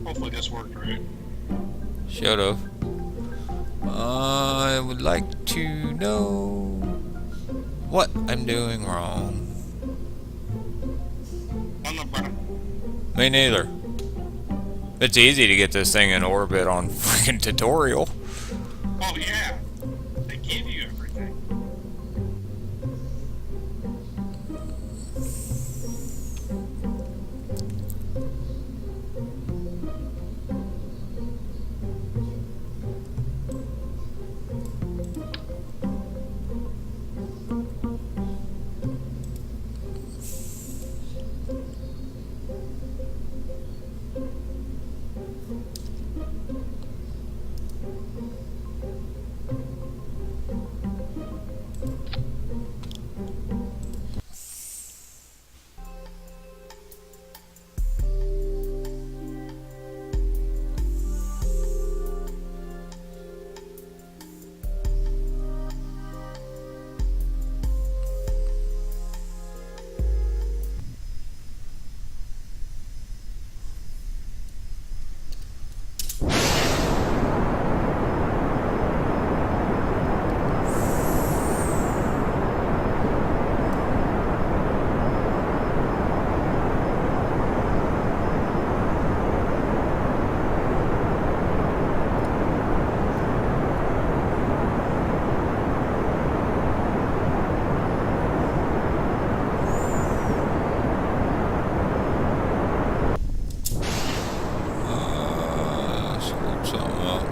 Hopefully this worked right. Should've. I would like to know what I'm doing wrong. On the brother. Me neither. It's easy to get this thing in orbit on freaking tutorial. Oh yeah, they give you everything. Screwed something up.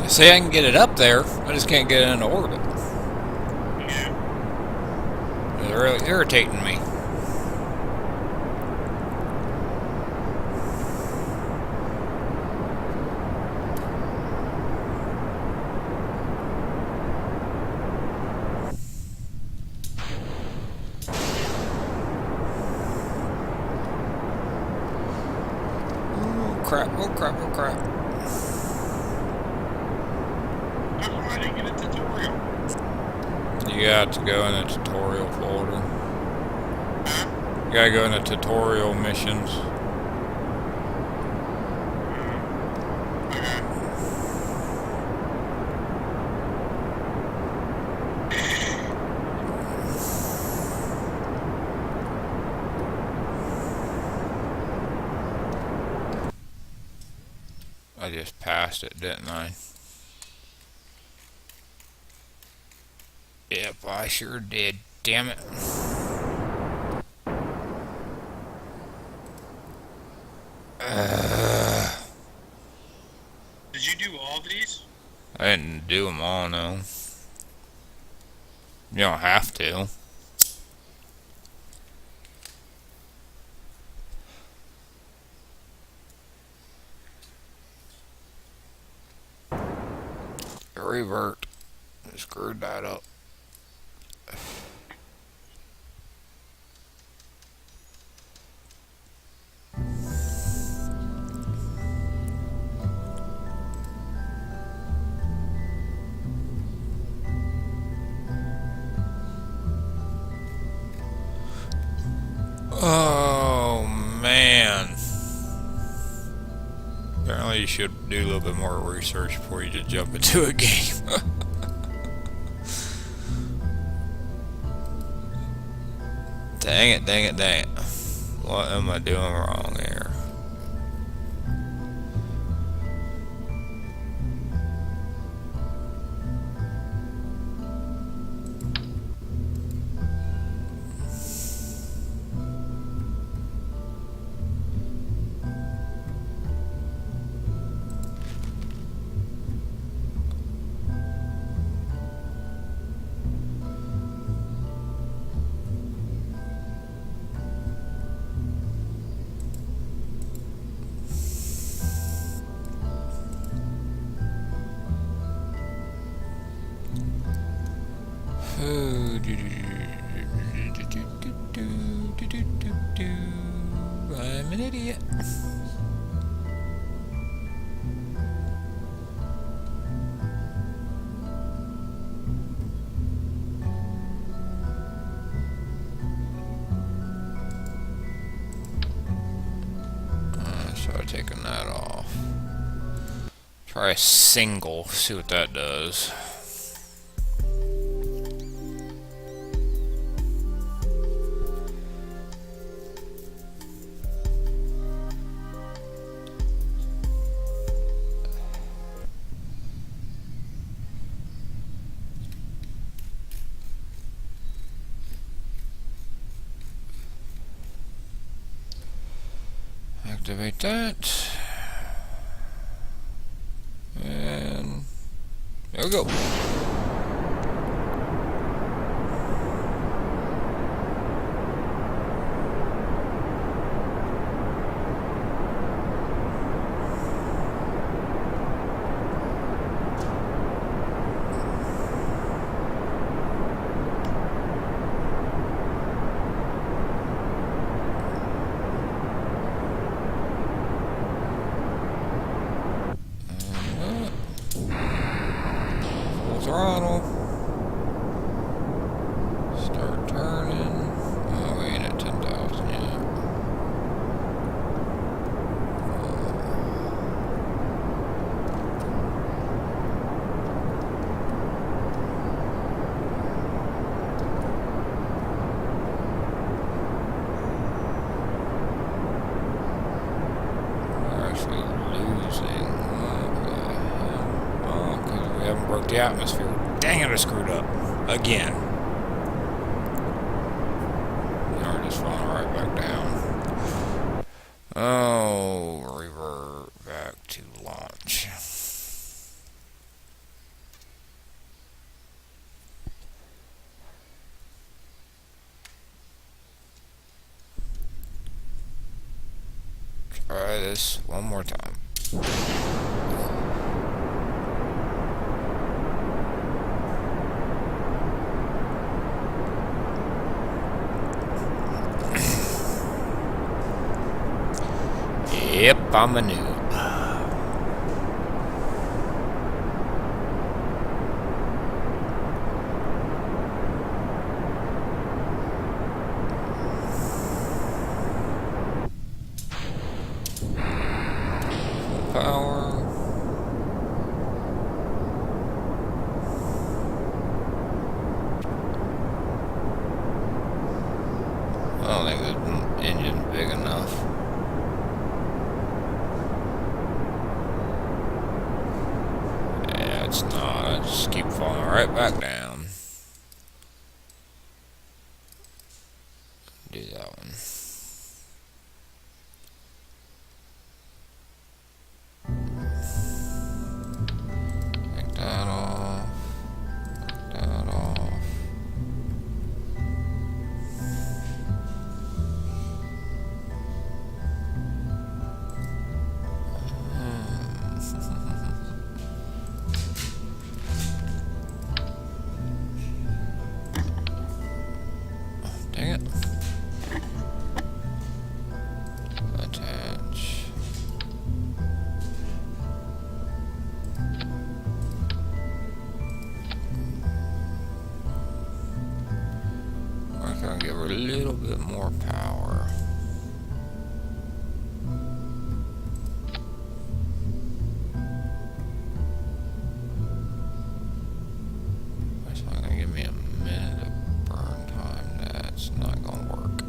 See, I can get it up there. I just can't get it into orbit. Yeah. It's really irritating me. Oh crap, oh crap, oh crap. How come I didn't get a tutorial? You got to go in the tutorial folder. Huh? You gotta go in the tutorial missions. Okay. I just passed it, didn't I? Yep, I sure did. Damn it. Did you do all these? I didn't do them all, no. You don't have to. Revert. Screwed that up. Oh, man. Apparently you should do a little bit more research before you just jump into a game. Dang it, dang it, dang it. What am I doing wrong here? I'm an idiot. Start taking that off. Try a single, see what that does. Activate that. And there we go. Throttle. Start turning. Oh, we ain't at 10,000 yet. We're actually losing. Oh, because we haven't broke the atmosphere. Dang it, I screwed up. Again. Now we're just falling right back down. Oh, revert back to launch. Try this one more time. Yep, I'm a noob. Power. I don't think the engine's big enough. Yeah, it's not. I just keep falling right back down. Do that one. I can give her a little bit more power. That's not gonna give me a minute of burn time. That's not gonna work.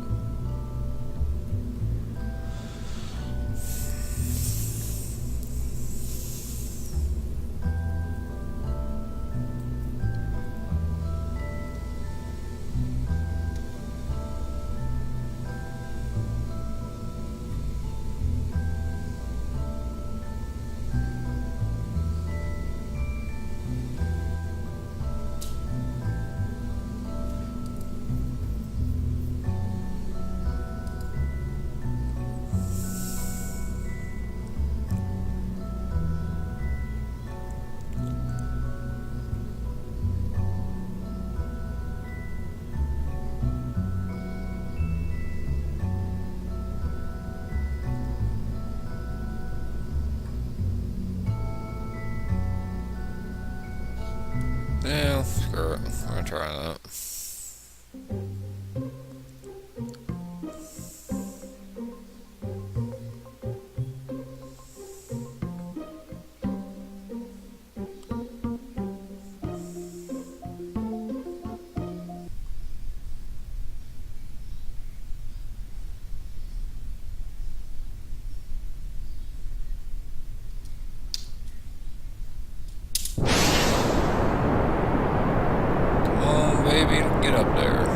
Yeah, screw it. I'm gonna try that. Come on, baby, get up there.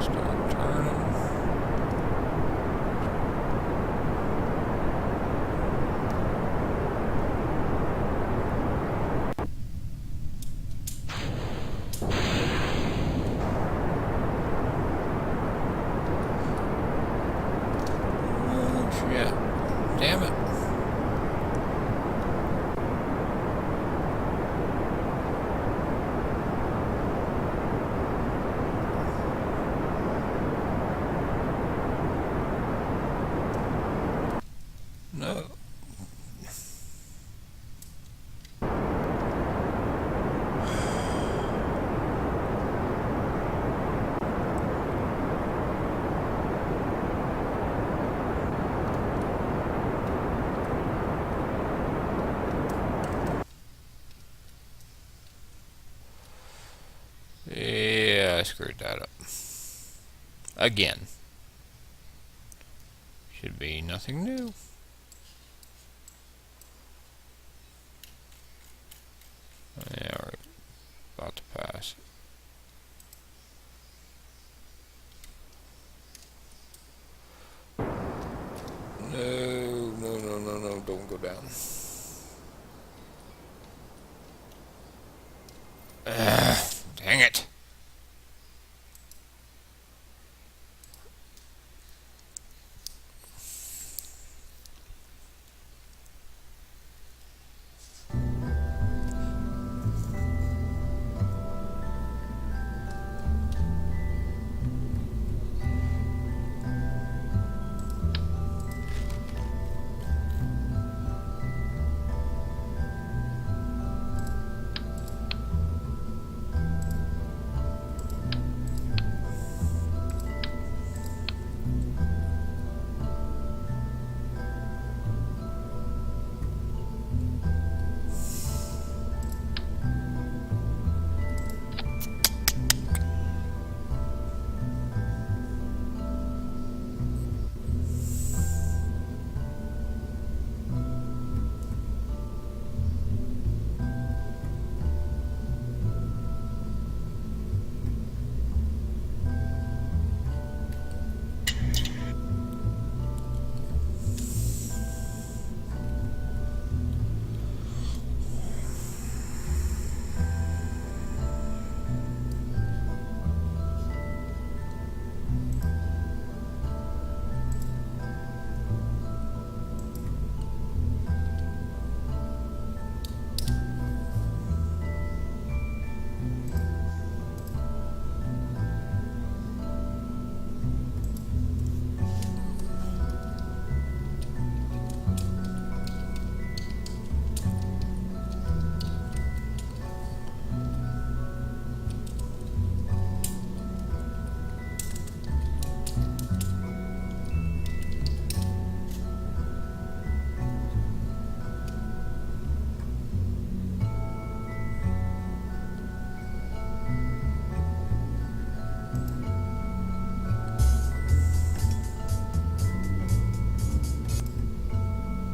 Start turning. Oh, shit. Damn it. No. Yeah, I screwed that up. Again. Should be nothing new. Yeah, we're about to pass. No, no, no, no, no, don't go down. Dang it.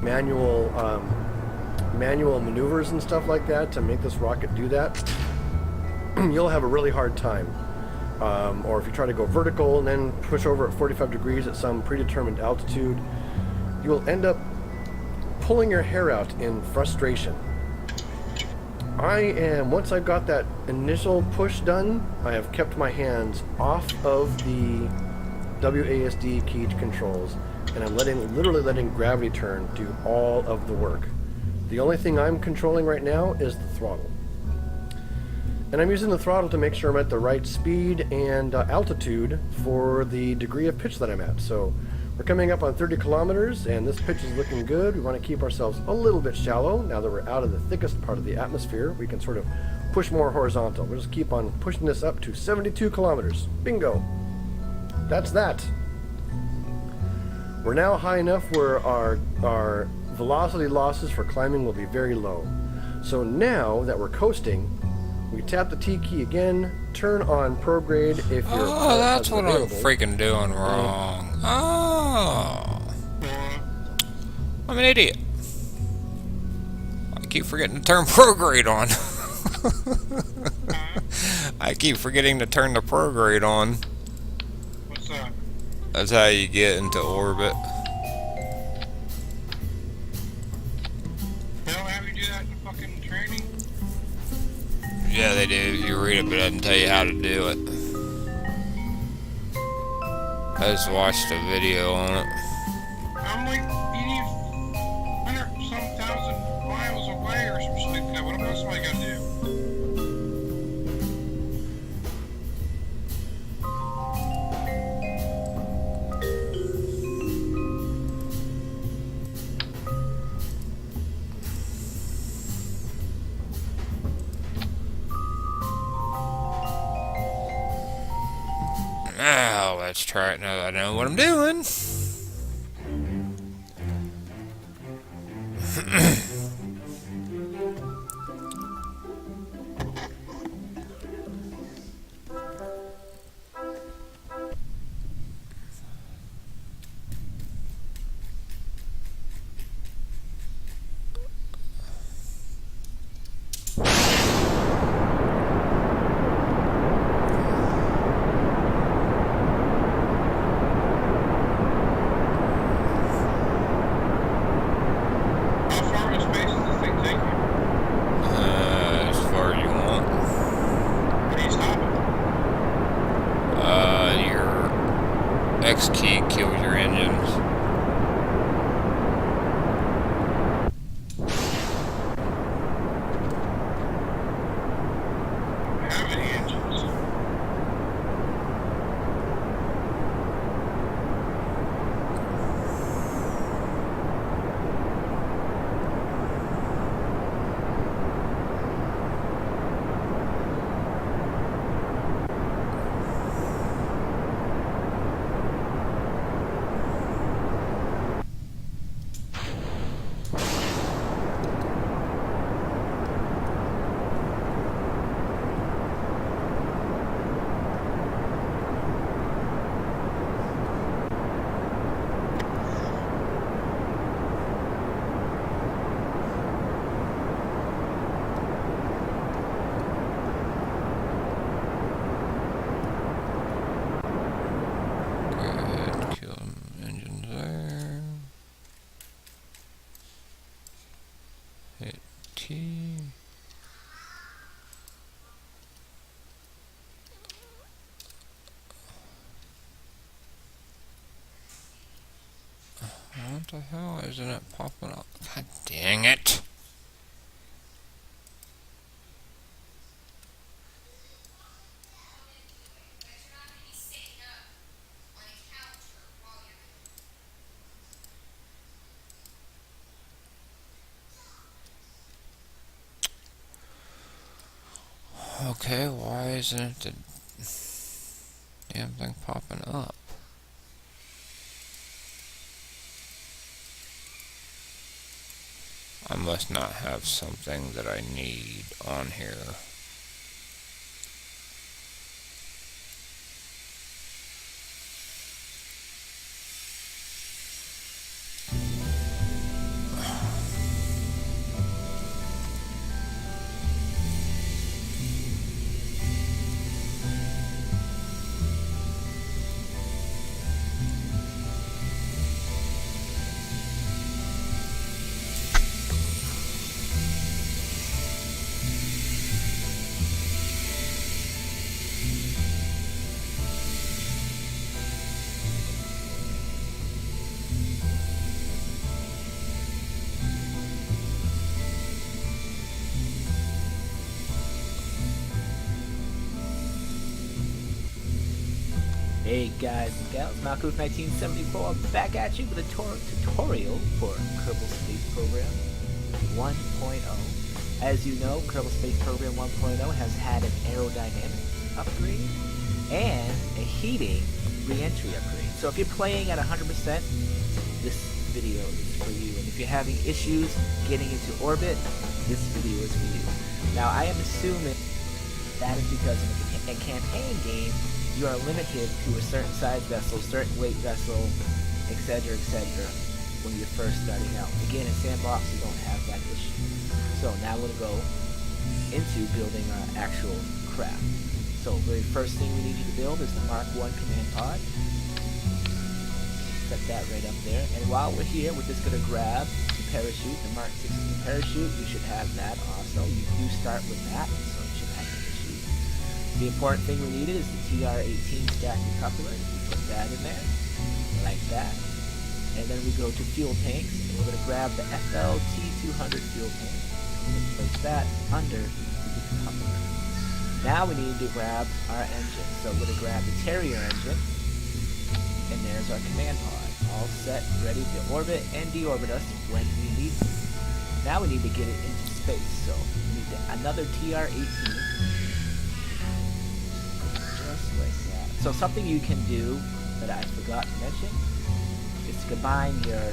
manual manual maneuvers and stuff like that to make this rocket do that, you'll have a really hard time. Or if you try to go vertical and then push over at 45 degrees at some predetermined altitude, you will end up pulling your hair out in frustration. Once I've got that initial push done, I have kept my hands off of the WASD keyed controls, and I'm literally letting gravity turn do all of the work. The only thing I'm controlling right now is the throttle. And I'm using the throttle to make sure I'm at the right speed and altitude for the degree of pitch that I'm at. So we're coming up on 30 kilometers, and this pitch is looking good. We want to keep ourselves a little bit shallow. Now that we're out of the thickest part of the atmosphere, we can sort of push more horizontal. We'll just keep on pushing this up to 72 kilometers. Bingo! That's that. We're now high enough where our velocity losses for climbing will be very low. So now that we're coasting, we tap the T key again, turn on prograde if you're that's what I'm freaking doing wrong. Oh, I'm an idiot. I keep forgetting to turn prograde on. I keep forgetting to turn the prograde on. What's that? That's how you get into orbit. They don't have you do that in the fucking training? Yeah, they do. You read it, but it doesn't tell you how to do it. I just watched a video on it. I'm like 100-some-thousand miles away or something like that. What else am I gonna do? Now, let's try it now that I know what I'm doing. How far in space does this thing take you? As far as you want. What are you stopping? Your X key kills your engines. How many engines? Good, kill engines there. Hit T. What the hell? Isn't it popping up? God dang it! Okay, why isn't the damn thing popping up? I must not have something that I need on here. Hey guys and gals, Malkuth1974 back at you with a tutorial for Kerbal Space Program 1.0. As you know, Kerbal Space Program 1.0 has had an aerodynamic upgrade and a heating re-entry upgrade. So if you're playing at 100%, this video is for you. And if you're having issues getting into orbit, this video is for you. Now I am assuming that is because in a campaign game, you are limited to a certain size vessel, certain weight vessel, etc., when you're first starting out. Again, in Sandbox, you don't have that issue. So now we're going to go into building our actual craft. So the very first thing we need you to build is the Mark 1 command pod. Set that right up there. And while we're here, we're just going to grab the parachute, the Mark 16 parachute. You should have that also. You do start with that, so you should have an issue. The important thing we needed is the TR-18 stack decoupler. We put that in there, like that. And then we go to fuel tanks, and we're going to grab the FLT200 fuel tank. We're going to place that under the decoupler. Now we need to grab our engine. So we're going to grab the Terrier engine, and there's our command pod, all set, ready to orbit and deorbit us when we need to. Now we need to get it into space, so we need another TR-18. Like that. So something you can do that I forgot to mention is to combine your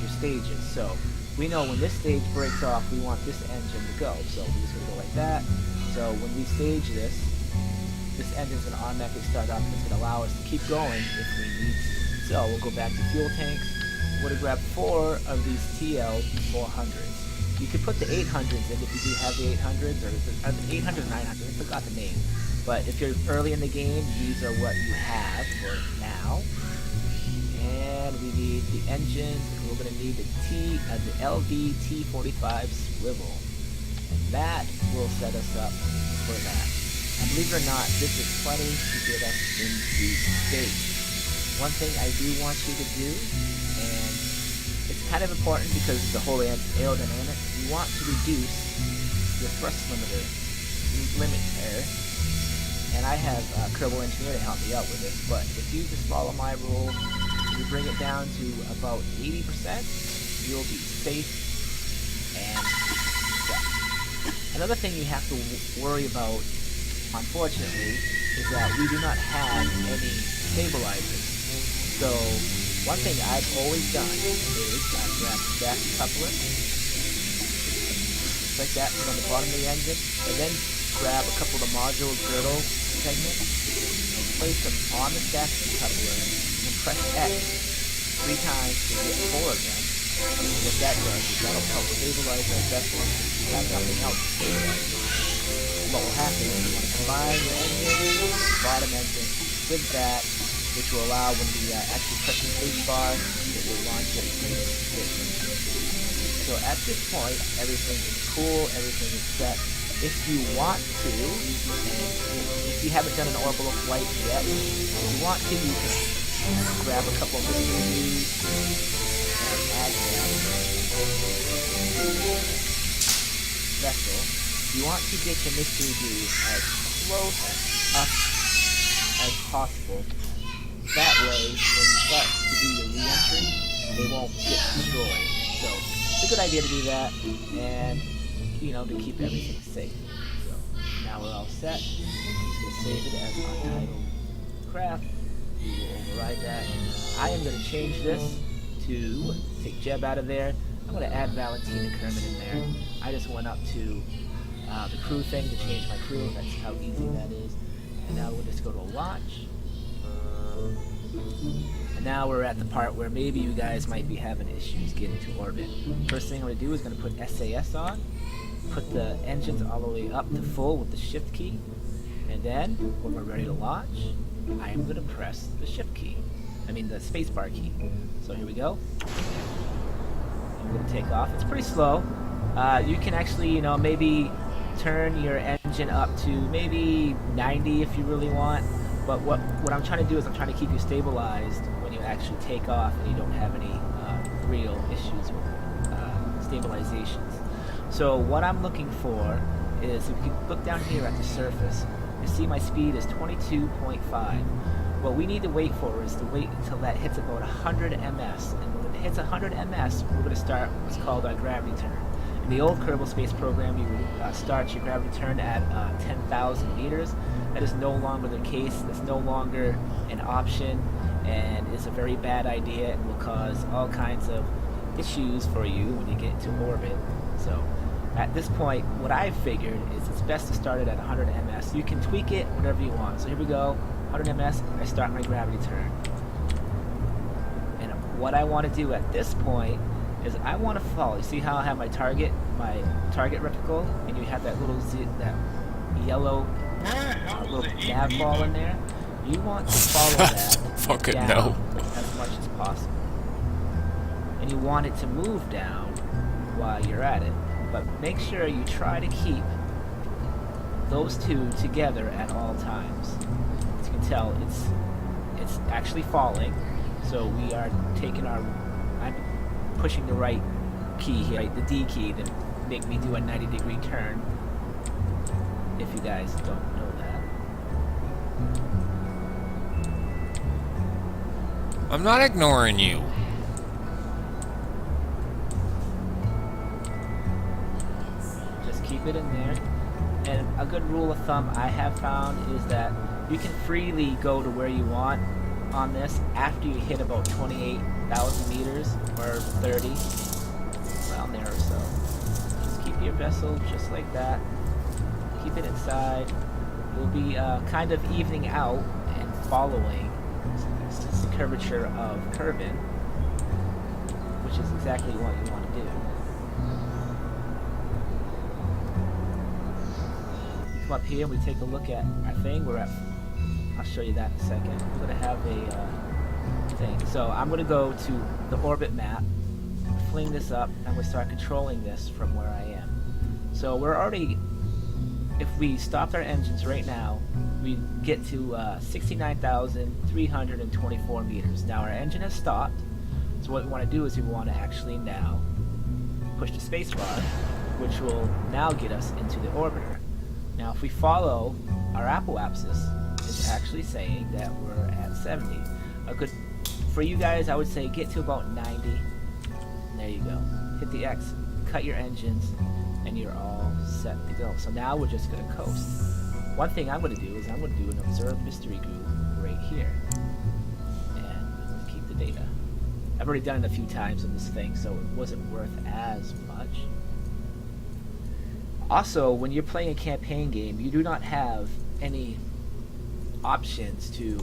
stages. So we know when this stage breaks off, we want this engine to go. So we're just going to go like that. So when we stage this engine's going to automatically start up and it's going to allow us to keep going if we need to. So we'll go back to fuel tanks. We're going to grab 4 of these TL400s. You could put the 800s in if you do have the 800s, or the 800 900, I forgot the name. But if you're early in the game, these are what you have for now. And we need the engines, and we're going to need the LV-T45 swivel. And that will set us up for that. And believe it or not, this is plenty to get us into space. One thing I do want you to do, and it's kind of important because of the whole aerodynamics, you want to reduce your thrust limiter limit there. And I have Kerbal Engineer to help me out with this, but if you just follow my rule, you bring it down to about 80%, you'll be safe and set. Another thing you have to worry about, unfortunately, is that we do not have any stabilizers. So one thing I've always done is I grab the stack decoupler, just like that, put on the bottom of the engine, and then grab a couple of the module girdle segments and place them on the stack decoupler and press X 3 times to get 4 of them. And what that does is that'll help stabilize our vessel if you have nothing else to stabilize it. And what will happen is you want to combine your engine, bottom engine, with that, which will allow when we actually press the space bar, it will launch it into space. So at this point, everything is cool, everything is set. If you want to, and if you haven't done an orbital flight yet, if you want to, you can grab a couple of mysteries and add them to the vessel. You want to get your mystery dudes as close up as possible. That way, when you start to do your re-entry, they won't get destroyed. So it's a good idea to do that, and to keep everything safe. So now we're all set. I'm just going to save it as untitled craft. We will override that. I am going to change this to take Jeb out of there. I'm going to add Valentina Kerman in there. I just went up to the crew thing to change my crew. That's how easy that is. And now we'll just go to launch. And now we're at the part where maybe you guys might be having issues getting to orbit. First thing I'm going to do is going to put SAS on. Put the engines all the way up to full with the shift key, and then when we're ready to launch, I am going to press the shift key, the spacebar key. So here we go. I'm going to take off. It's pretty slow. You can actually, maybe turn your engine up to maybe 90 if you really want, but what I'm trying to do is I'm trying to keep you stabilized when you actually take off and you don't have any real issues with stabilizations. So what I'm looking for is, if you look down here at the surface, You see my speed is 22.5. What we need to wait for is to wait until that hits about 100 ms. And when it hits 100 ms, we're going to start what's called our gravity turn. In the old Kerbal Space program, you would start your gravity turn at 10,000 meters. That is no longer the case. That's no longer an option, and is a very bad idea and will cause all kinds of issues for you when you get into orbit. So at this point, what I've figured is it's best to start it at 100 ms. You can tweak it whatever you want. So here we go, 100 ms, I start my gravity turn. And what I want to do at this point is I want to follow. You see how I have my target reticle, and you have that little that yellow little nav ball in there? You want to follow that Fucking down no. as much as possible. And you want it to move down while you're at it. But make sure you try to keep those two together at all times. As you can tell, it's actually falling. So we are taking I'm pushing the right key here, right, the D key, to make me do a 90-degree turn. If you guys don't know that. I'm not ignoring you. Just keep it in there. And a good rule of thumb I have found is that you can freely go to where you want on this after you hit about 28,000 meters or 30, around there or so. Just keep your vessel just like that. Keep it inside. You'll be kind of evening out and following the curvature of Kerbin, which is exactly what you want to do. Come up here and we take a look at our thing. I'll show you that in a second. We're going to have a thing. So I'm going to go to the orbit map, fling this up, and I'm going to start controlling this from where I am. So we're already, if we stopped our engines right now, we get to 69,324 meters. Now our engine has stopped, so what we want to do is we want to actually now push the space bar, which will now get us into the orbiter. Now if we follow our apoapsis, it's actually saying that we're at 70. For you guys, I would say get to about 90. And there you go. Hit the X, cut your engines, and you're all set to go. So now we're just going to coast. One thing I'm going to do is I'm going to do an observe mystery group right here. And we're going to keep the data. I've already done it a few times on this thing, so it wasn't worth as much. Also, when you're playing a campaign game, you do not have any options to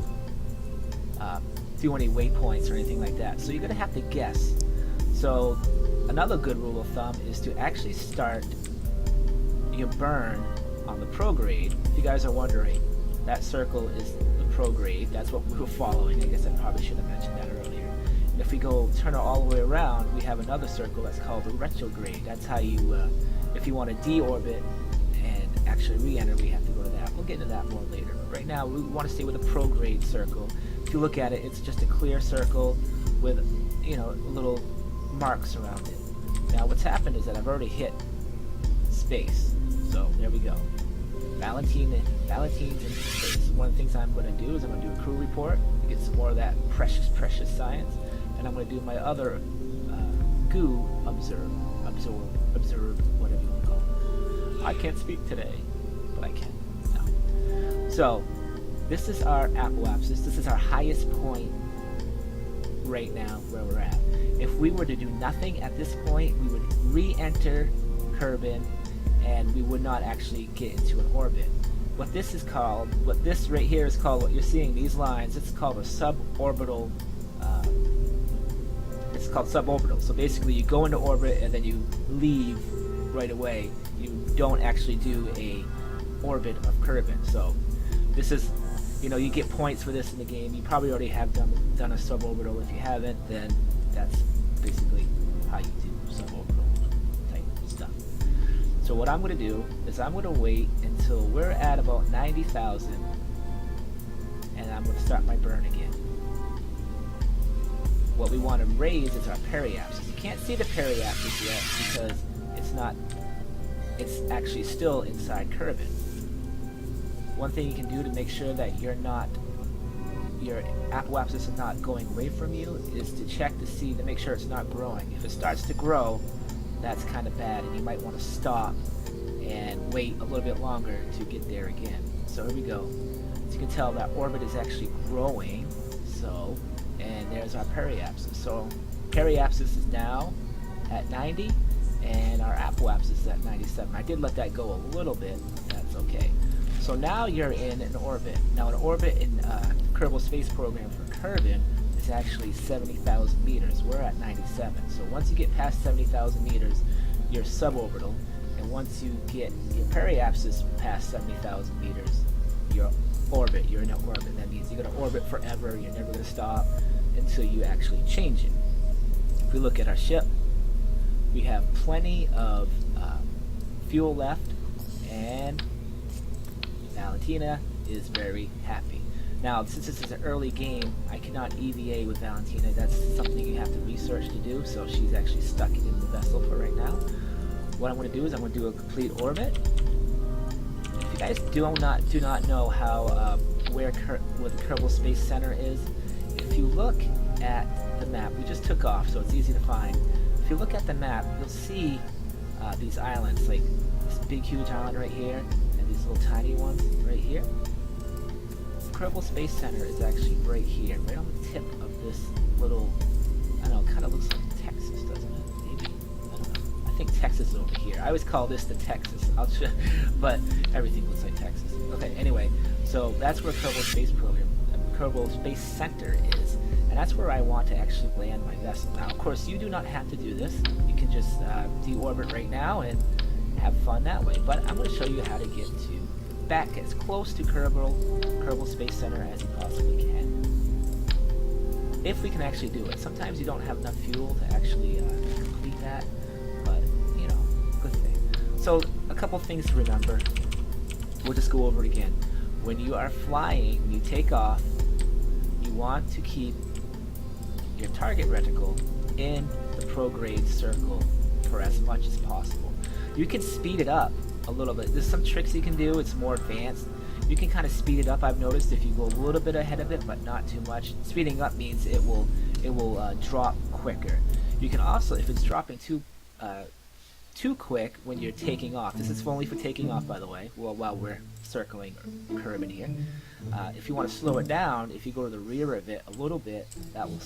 do any waypoints or anything like that. So you're going to have to guess. So another good rule of thumb is to actually start your burn on the prograde. If you guys are wondering, that circle is the prograde. That's what we were following. I guess I probably should have mentioned that earlier. And if we go turn it all the way around, we have another circle that's called the retrograde. That's how you, if you want to deorbit and actually re-enter, we have to go to that. We'll get into that more later. But right now, we want to stay with the prograde circle. If you look at it, it's just a clear circle with, little marks around it. Now, what's happened is that I've already hit space. So there we go. Valentine's in space. One of the things I'm going to do is I'm going to do a crew report, get some more of that precious science, and I'm going to do my other goo absorb, whatever you want to call it. I can't speak today, but I can now. So this is our apoapsis. This is our highest point right now where we're at. If we were to do nothing at this point, we would re-enter Kerbin, and we would not actually get into an orbit. What this right here is called, what you're seeing, these lines, it's called a suborbital, it's called suborbital. So basically you go into orbit and then you leave right away. You don't actually do a orbit of Kerbin. So this is, you get points for this in the game. You probably already have done a suborbital. If you haven't, then that's basically how you do suborbital type stuff. So what I'm going to do is I'm going to wait until we're at about 90,000, and I'm going to start my burn again. What we want to raise is our periapsis. You can't see the periapsis yet because it's actually still inside Kerbin. one thing you can do to make sure that your apoapsis is not going away from you is to check to see to make sure it's not growing. If it starts to grow, that's kind of bad, and you might want to stop and wait a little bit longer to get there again. So here we go. As you can tell, that orbit is actually growing. So, and there's our periapsis. So periapsis is now at 90, and our apoapsis is at 97. I did let that go a little bit. That's okay. So now you're in an orbit. Now an orbit in Kerbal Space Program for Kerbin is actually 70,000 meters. We're at 97. So once you get past 70,000 meters, you're suborbital. And once you get your periapsis past 70,000 meters, you're orbit. You're in an orbit. That means you're going to orbit forever. You're never going to stop until you actually change it. If we look at our ship, we have plenty of fuel left, and Valentina is very happy. Now, since this is an early game, I cannot EVA with Valentina. That's something you have to research to do, so she's actually stuck in the vessel for right now. What I'm going to do is I'm going to do a complete orbit. If you guys do not know how where the Kerbal Space Center is, if you look at the map, we just took off, so it's easy to find. If you look at the map, you'll see these islands, like this big huge island right here, and these little tiny ones right here. Kerbal Space Center is actually right here, right on the tip of this little, I don't know, it kind of looks like Texas, doesn't it? Maybe, I don't know. I think Texas is over here. I always call this the Texas, but everything looks like Texas. Okay, anyway, so that's where Kerbal Space Program, Kerbal Space Center is. And that's where I want to actually land my vessel. Now, of course, you do not have to do this. You can just deorbit right now and have fun that way. But I'm going to show you how to get to back as close to Kerbal Space Center as you possibly can. If we can actually do it. Sometimes you don't have enough fuel to actually complete that, but, you know, good thing. So, a couple things to remember. We'll just go over it again. When you are flying, when you take off, you want to keep your target reticle in the prograde circle for as much as possible. You can speed it up a little bit. There's some tricks you can do. It's more advanced. You can kind of speed it up. I've noticed if you go a little bit ahead of it, but not too much. Speeding up means it will drop quicker. You can also, if it's dropping too quick when you're taking off. This is only for taking off, by the way. Well, while we're circling Kerbin here. If you want to slow it down, if you go to the rear of it a little bit, that will.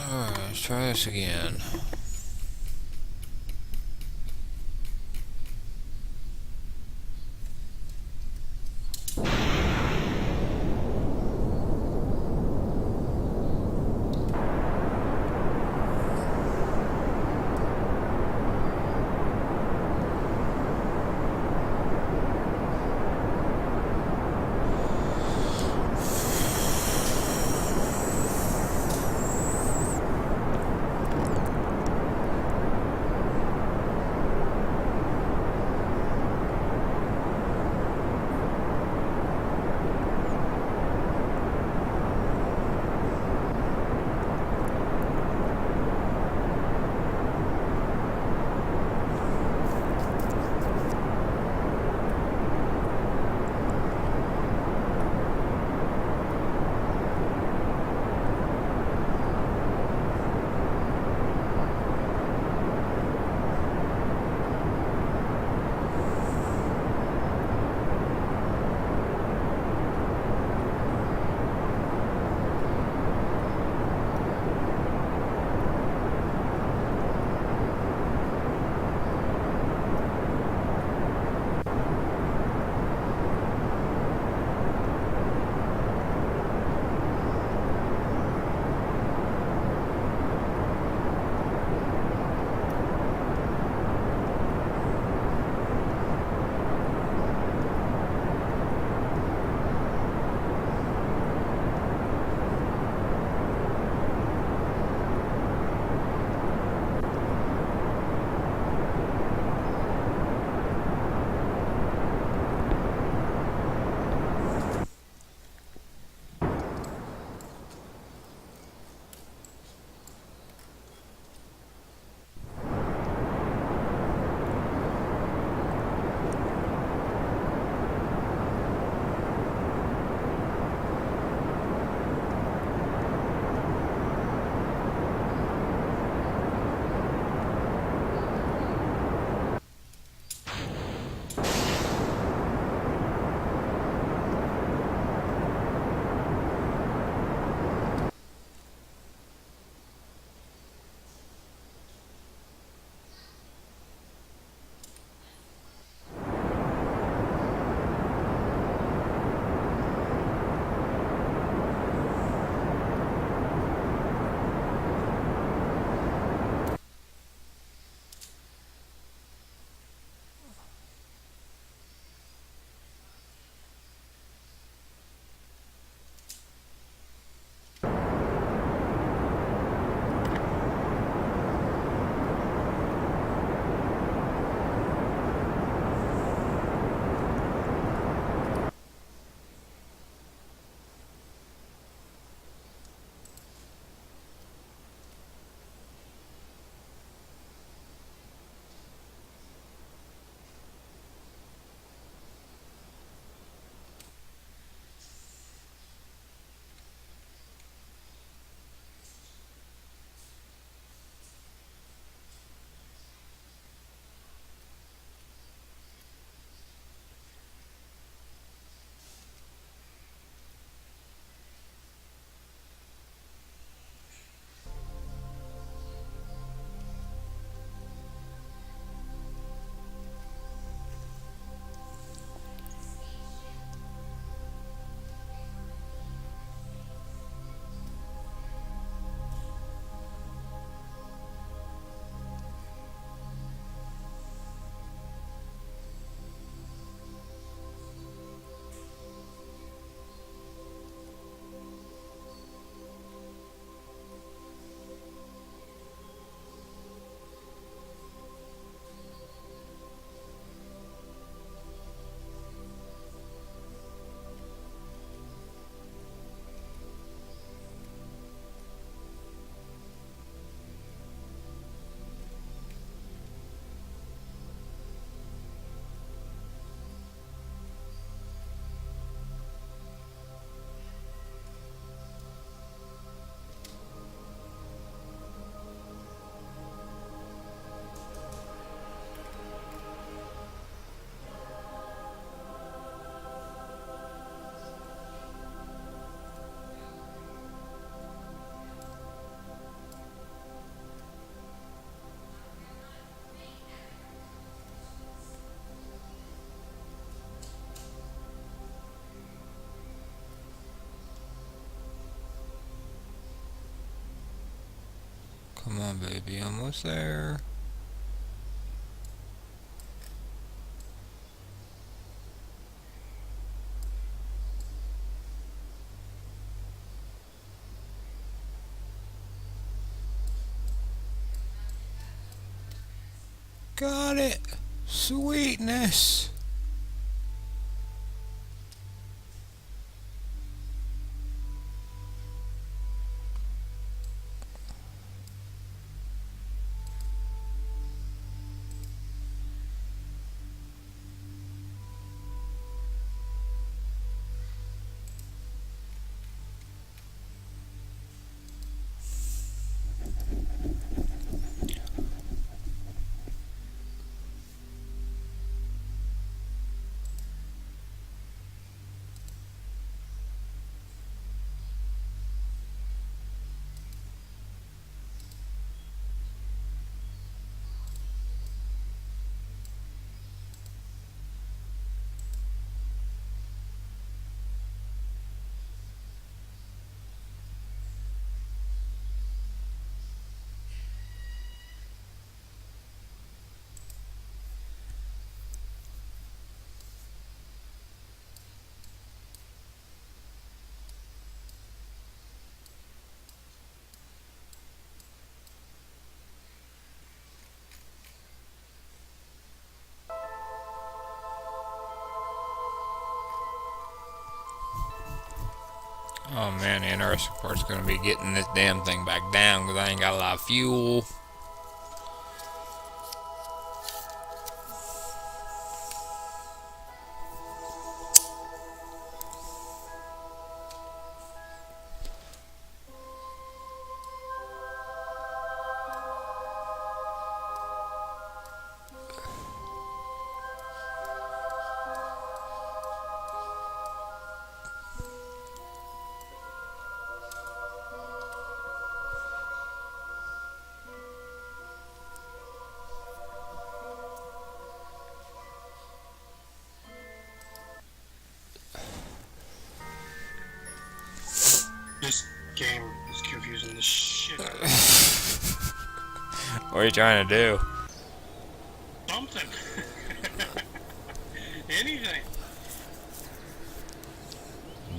Let's try this again. Come on, baby, almost there. Got it! Sweetness! Oh man, the interesting part's gonna be getting this damn thing back down because I ain't got a lot of fuel. This game is confusing the shit out of me. What are you trying to do? Something. Anything.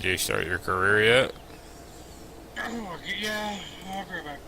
Did you start your career yet? Oh, yeah, I'll be right back.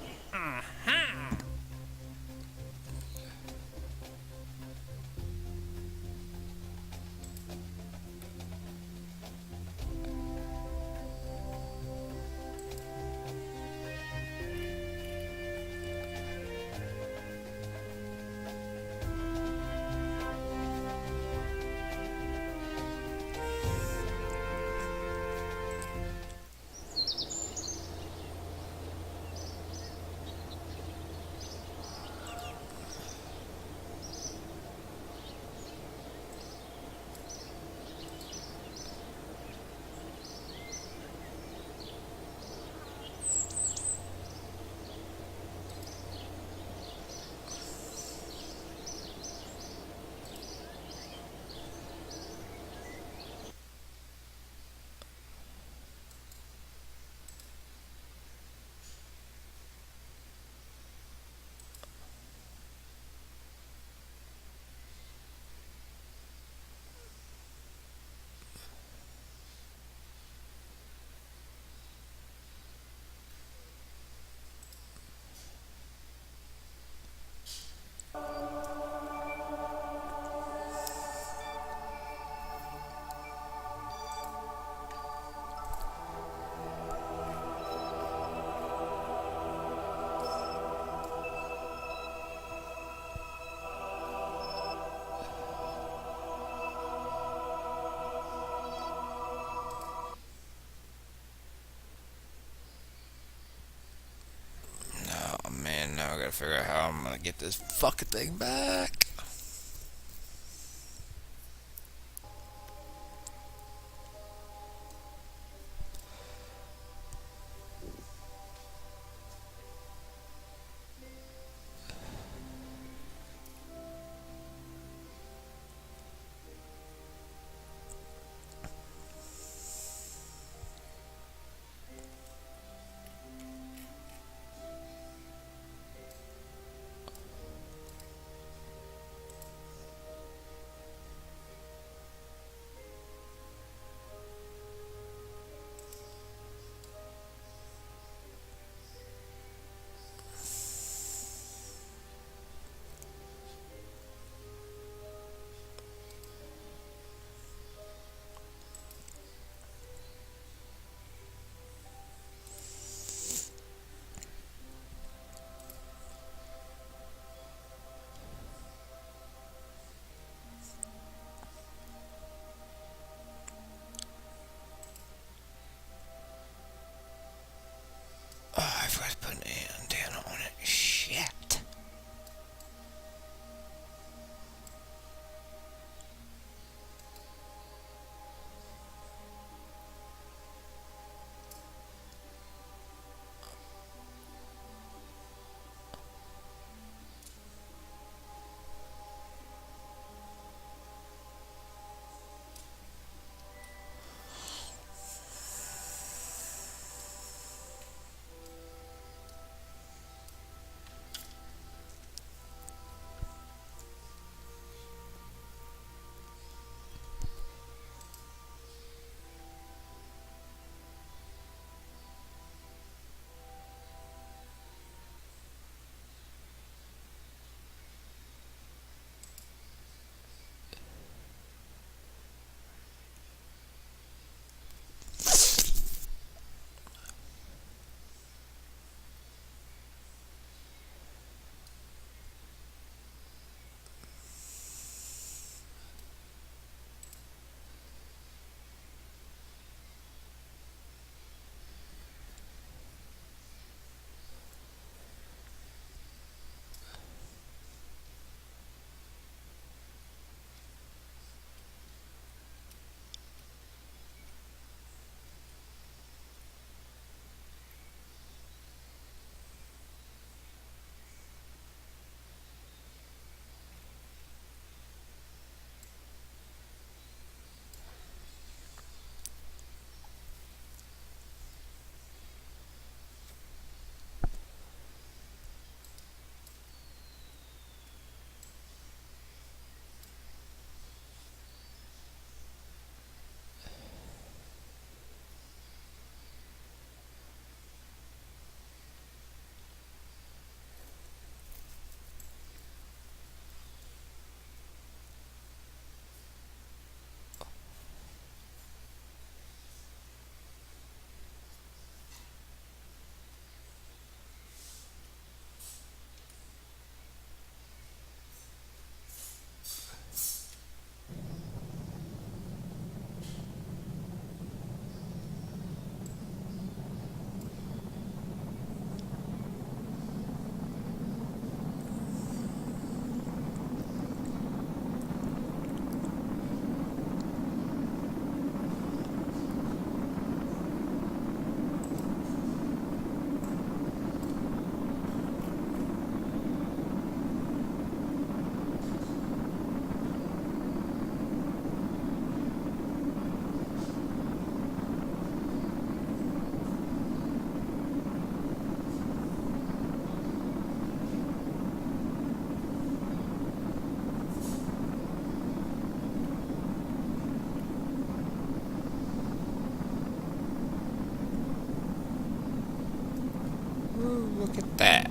Oh man, now I gotta figure out how I'm gonna get this fucking thing back. Ooh, look at that.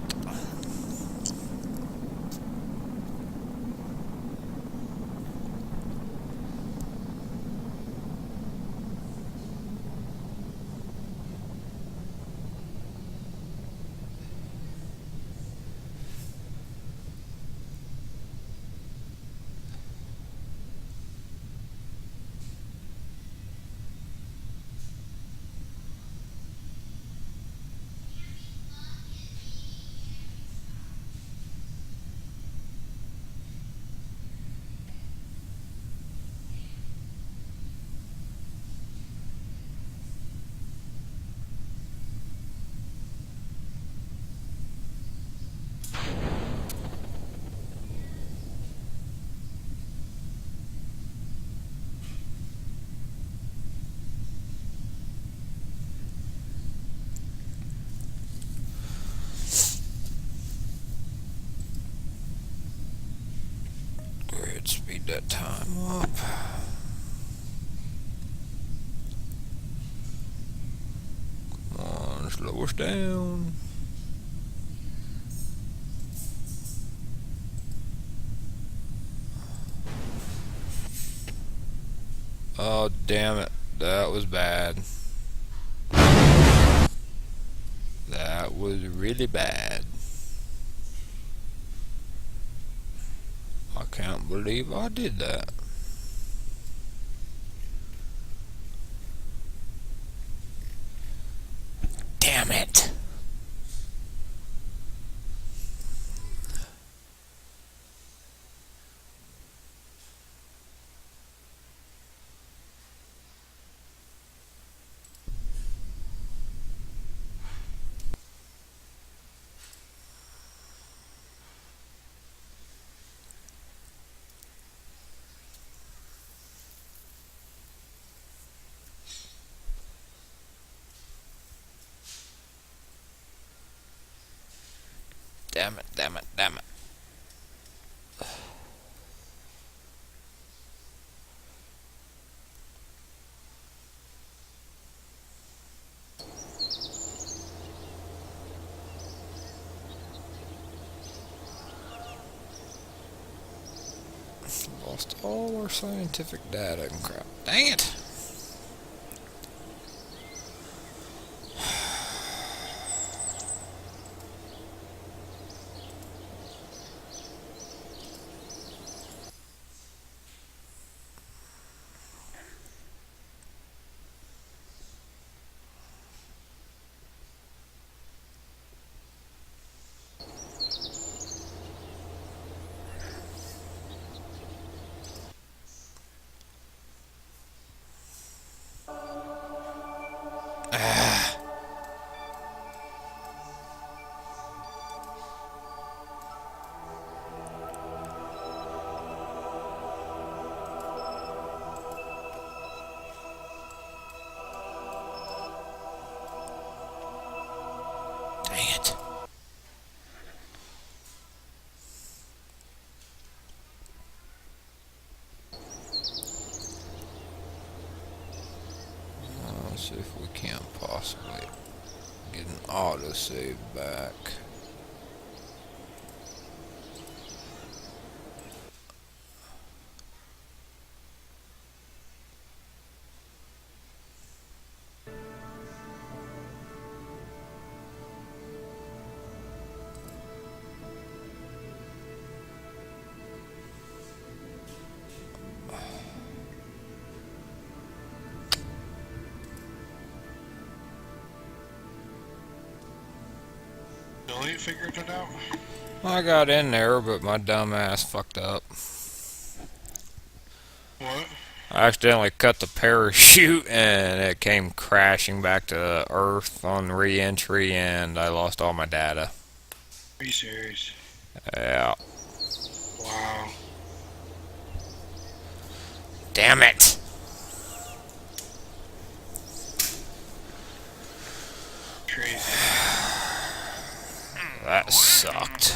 Let's speed that time up. Come on, slow us down. Oh, damn it. That was bad. That was really bad. I can't believe I did that. Damn it. Damn it, damn it, damn it. Lost all our scientific data and crap. Dang it! Dang it. Let's see if we can't possibly get an autosave back. Billy figured it out. I got in there, but my dumb ass fucked up. What? I accidentally cut the parachute and it came crashing back to Earth on re-entry and I lost all my data. Are you serious? Yeah. Wow. Damn it! Crazy. That sucked.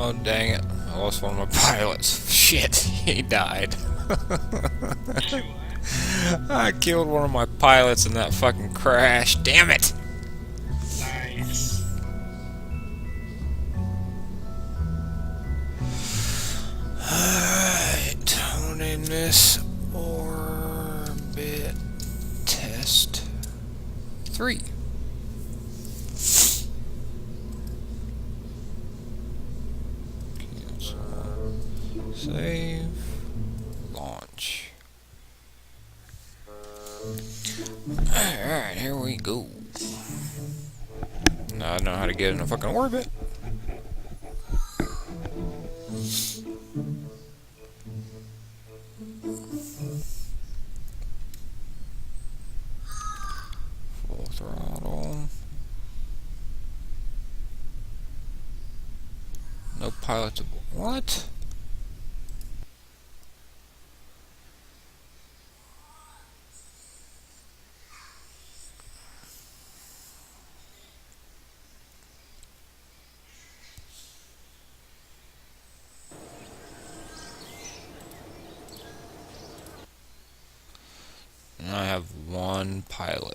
Oh, dang it. I lost one of my pilots. Shit, he died. I killed one of my pilots in that fucking crash. Damn it! Nice. Alright, honing this orbit test 3. Cancel. Save. Launch. Alright, here we go. Now I know how to get in a fucking orbit. Full throttle. No pilots aboard. What? And I have one pilot.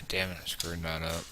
Damn it, I screwed that up.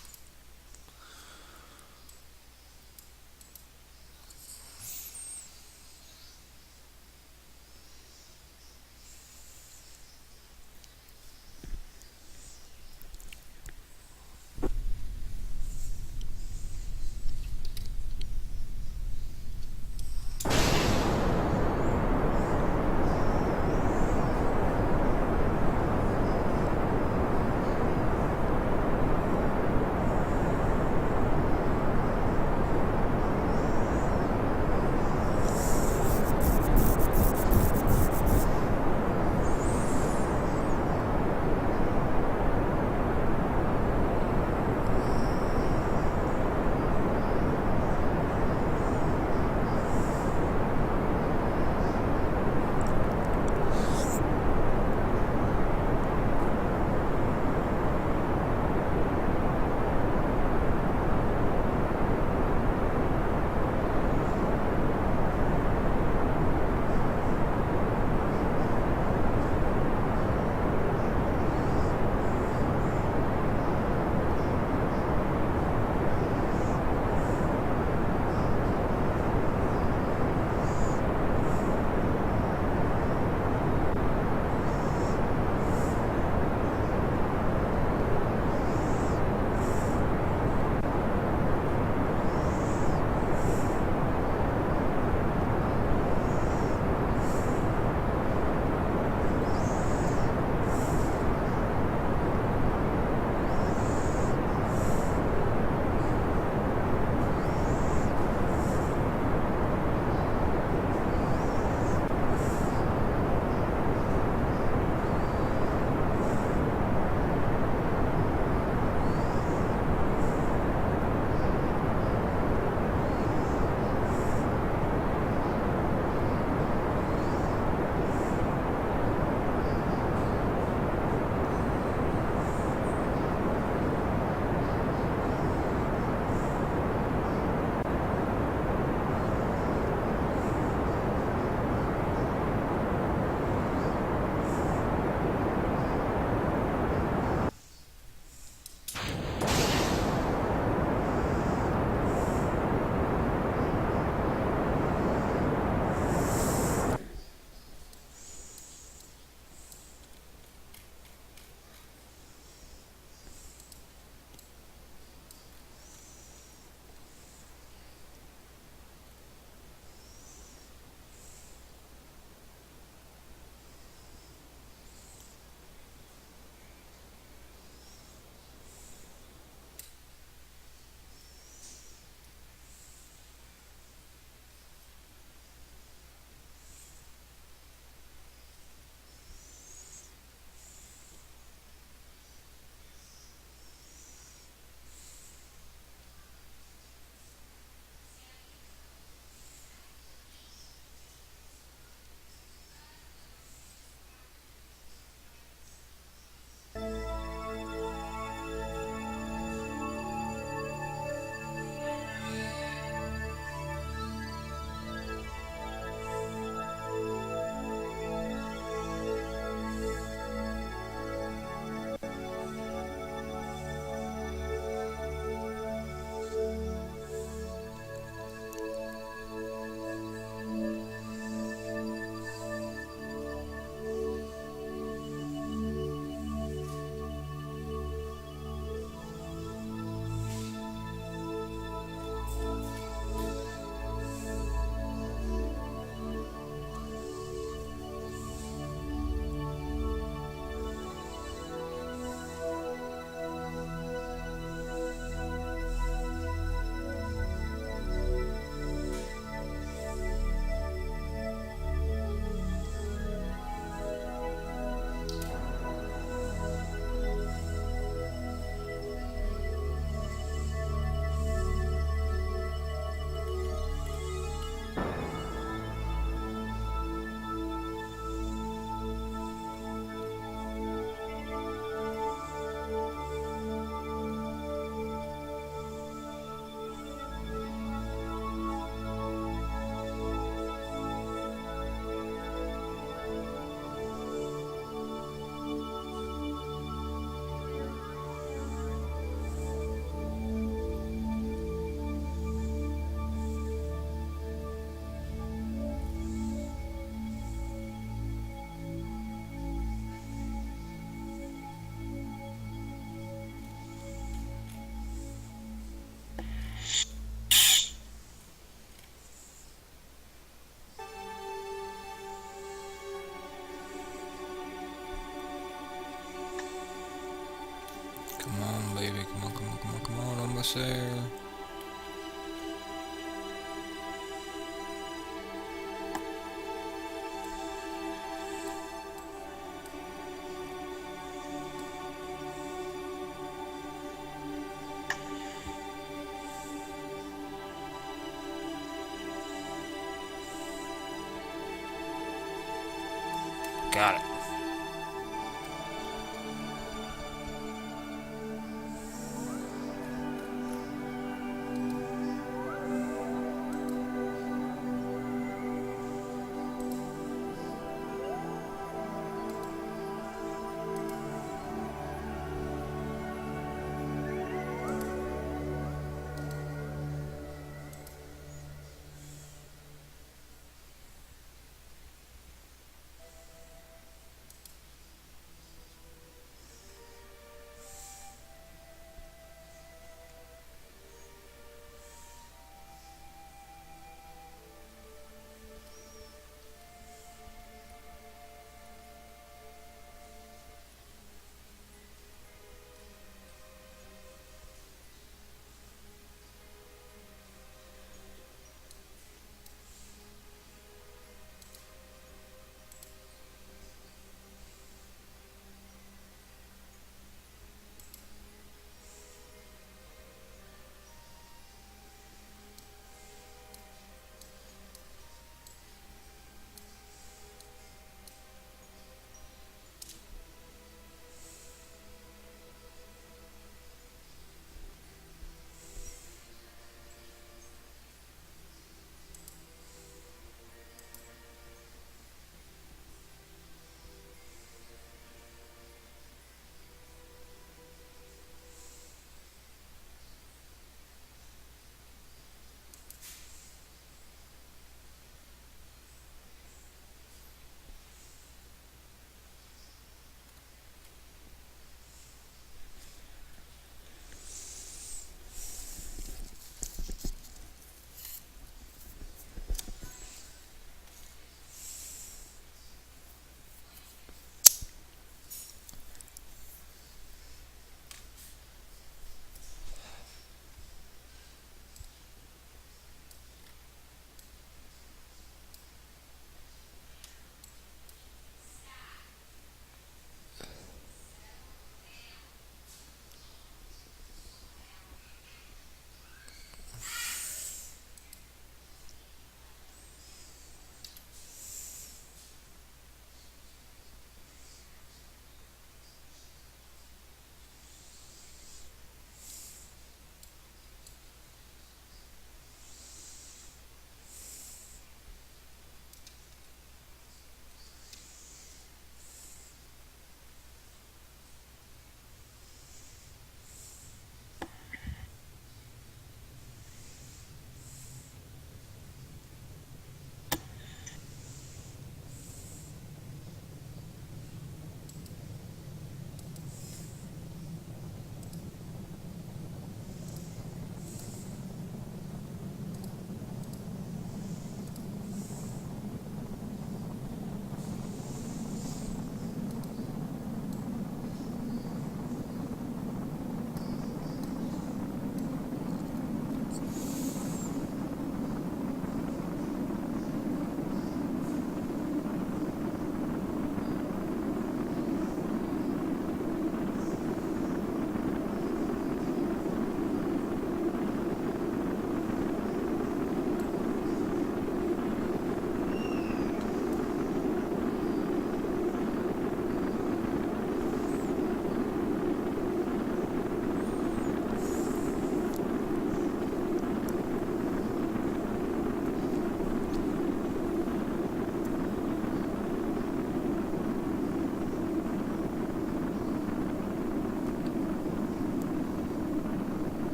almost there. Got it.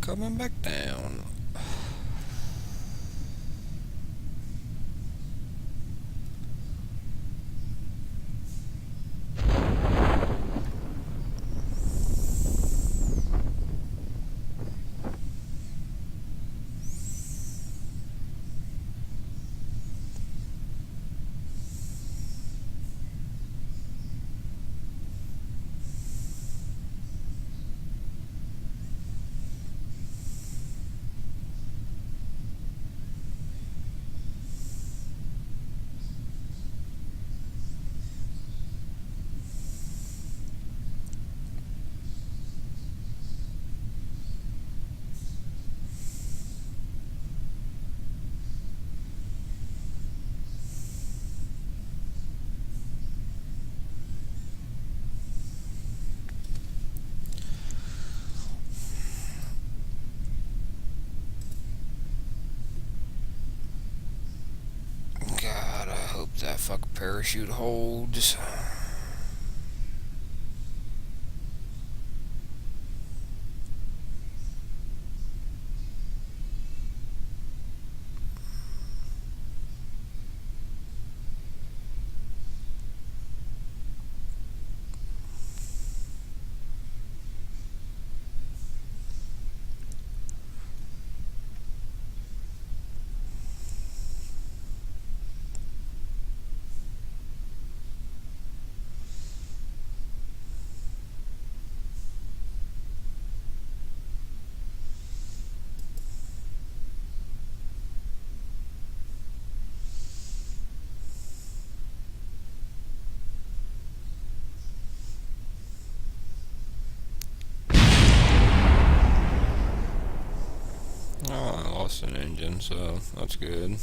coming back down. God, I hope that fucking parachute holds. Oh, I lost an engine, so that's good.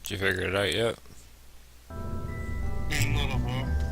Did you figure it out yet? A little bit.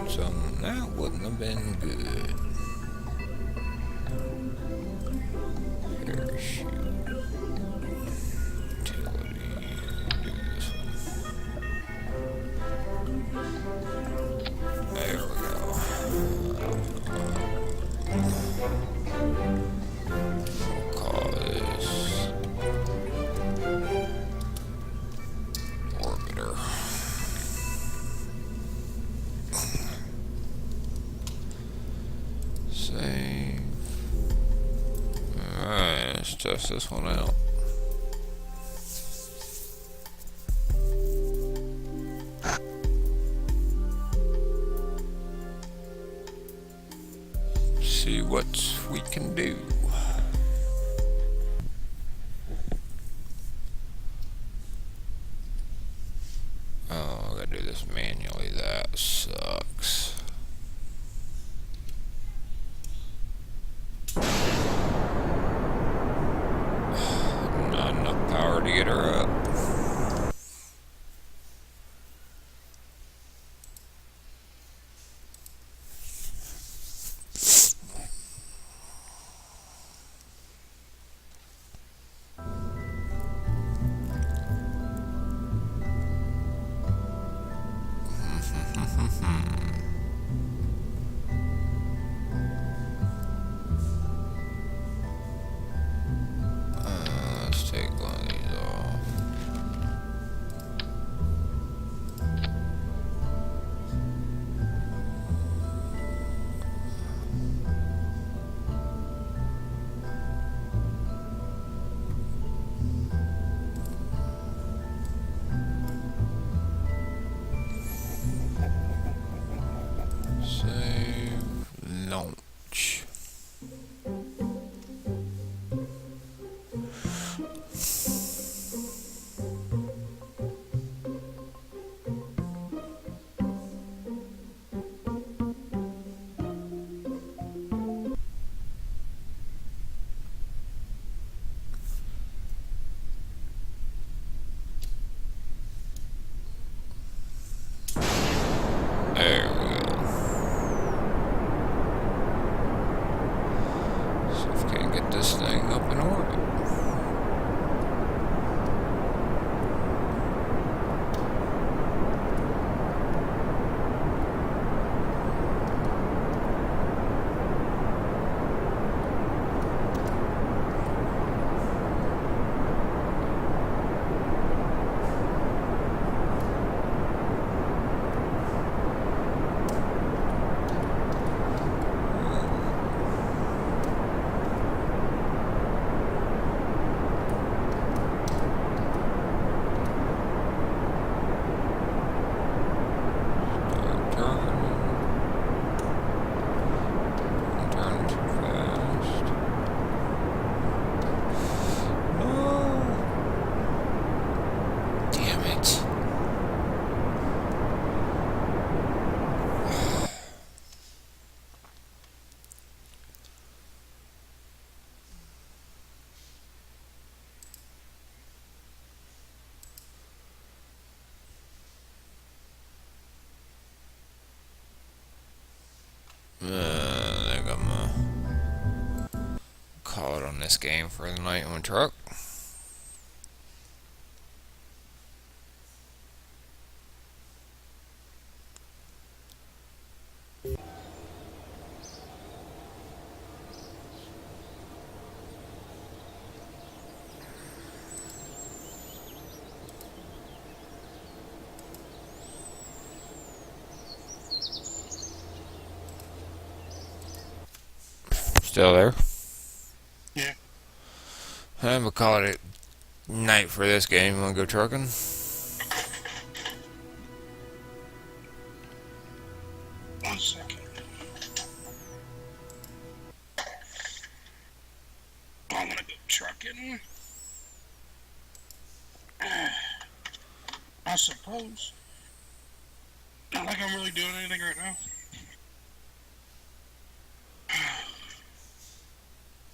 something. That wouldn't have been good. Parachute. Utility. Do this one. There we go. We'll call this Orbiter. Save. Alright, let's test this one out. See what we can do. Oh, I gotta do this manually. That sucks. Not enough power to get her up. Let's take one of these off. Save, launch. There we go. See if we can get this thing up in orbit. Turn too fast. No. Damn it. I think I'm gonna call it on this game for the night on the truck. Still there? Yeah. I'm gonna call it night for this game. You wanna go trucking? One second. I'm gonna go trucking. I suppose. Not like I'm really doing anything right now.